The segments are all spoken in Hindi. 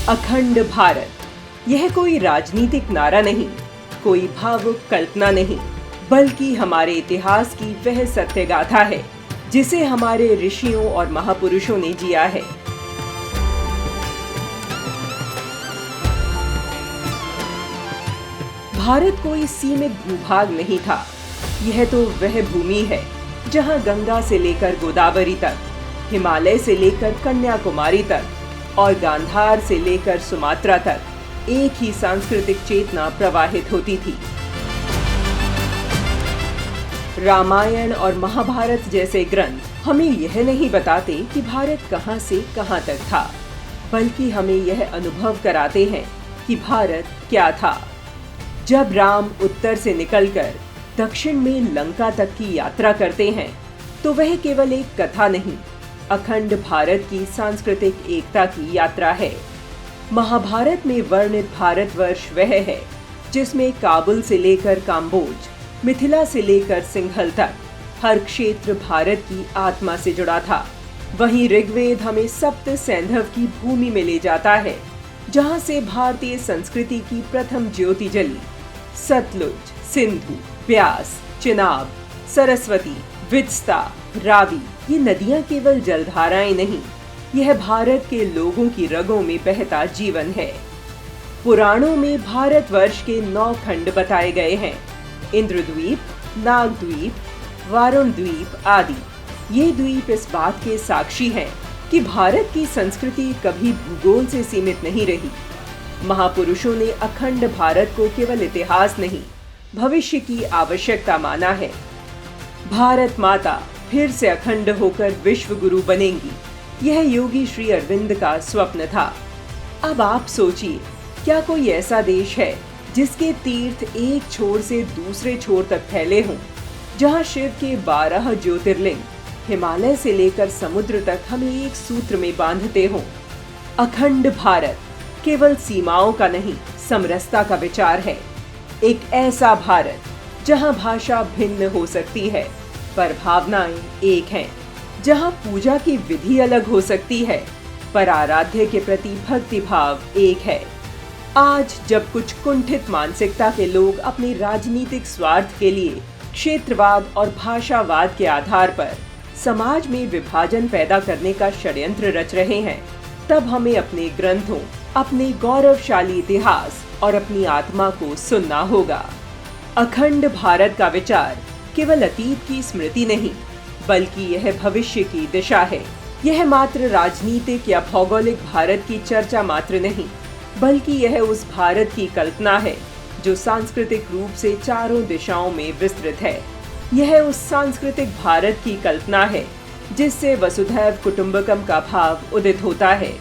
अखंड भारत, यह कोई राजनीतिक नारा नहीं, कोई भावुक कल्पना नहीं, बल्कि हमारे इतिहास की वह सत्य गाथा है जिसे हमारे ऋषियों और महापुरुषों ने जिया है। भारत कोई सीमित भूभाग नहीं था। यह तो वह भूमि है जहां गंगा से लेकर गोदावरी तक, हिमालय से लेकर कन्याकुमारी तक और गांधार से लेकर सुमात्रा तक एक ही सांस्कृतिक चेतना प्रवाहित होती थी। रामायण और महाभारत जैसे ग्रंथ हमें यह नहीं बताते कि भारत कहां से कहां तक था, बल्कि हमें यह अनुभव कराते हैं कि भारत क्या था। जब राम उत्तर से निकलकर दक्षिण में लंका तक की यात्रा करते हैं, तो वह केवल एक कथा नहीं, अखंड भारत की सांस्कृतिक एकता की यात्रा है। महाभारत में वर्णित भारतवर्ष वह है जिसमें काबुल से लेकर काम्बोज, मिथिला से लेकर सिंघल तक हर क्षेत्र भारत की आत्मा से जुड़ा था। वहीं ऋग्वेद हमें सप्त सैंधव की भूमि में ले जाता है, जहां से भारतीय संस्कृति की प्रथम ज्योति जली। सतलुज, सिंधु, ब्यास, चिनाब, सरस्वती, वित्सता, रावी, ये नदियां केवल जलधाराएं नहीं, यह भारत के लोगों की रगों में बहता जीवन है। पुराणों में भारतवर्ष के 9 खंड बताए गए हैं: इंद्रद्वीप, नागद्वीप, वारुण द्वीप आदि। ये द्वीप इस बात के साक्षी हैं कि भारत की संस्कृति कभी भूगोल से सीमित नहीं रही। महापुरुषों ने अखंड भारत को केवल इतिहास नहीं, भविष्य की आवश्यकता माना है। भारत माता फिर से अखंड होकर विश्व गुरु बनेंगी, यह योगी श्री अरविंद का स्वप्न था। अब आप सोचिए, क्या कोई ऐसा देश है जिसके तीर्थ एक छोर से दूसरे छोर तक फैले हों, जहां शिव के 12 ज्योतिर्लिंग हिमालय से लेकर समुद्र तक हमें एक सूत्र में बांधते हों। अखंड भारत केवल सीमाओं का नहीं, समरसता का विचार है। एक ऐसा भारत जहां भाषा भिन्न हो सकती है, पर भावनाएं एक हैं, जहां पूजा की विधि अलग हो सकती है, पर आराध्य के प्रति भक्ति भाव एक है। आज जब कुछ कुंठित मानसिकता के लोग अपने राजनीतिक स्वार्थ के लिए क्षेत्रवाद और भाषावाद के आधार पर समाज में विभाजन पैदा करने का षड्यंत्र रच रहे हैं, तब हमें अपने ग्रंथों, अपने गौरवशाली इतिहास और अपनी आत्मा को सुनना होगा। अखंड भारत का विचार केवल अतीत की स्मृति नहीं, बल्कि यह भविष्य की दिशा है। यह मात्र राजनीतिक या भौगोलिक भारत की चर्चा मात्र नहीं, बल्कि यह उस भारत की कल्पना है जो सांस्कृतिक रूप से चारों दिशाओं में विस्तृत है। यह उस सांस्कृतिक भारत की कल्पना है जिससे वसुधैव कुटुंबकम का भाव उदित होता है।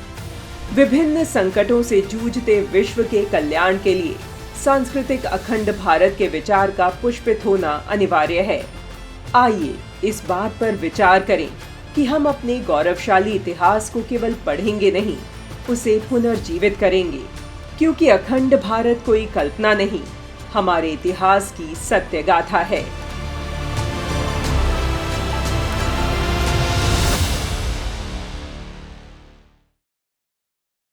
विभिन्न संकटों से जूझते विश्व के कल्याण के लिए सांस्कृतिक अखंड भारत के विचार का पुष्पित होना अनिवार्य है। आइए इस बात पर विचार करें कि हम अपने गौरवशाली इतिहास को केवल पढ़ेंगे नहीं, उसे पुनर्जीवित करेंगे, क्योंकि अखंड भारत कोई कल्पना नहीं, हमारे इतिहास की सत्य गाथा है।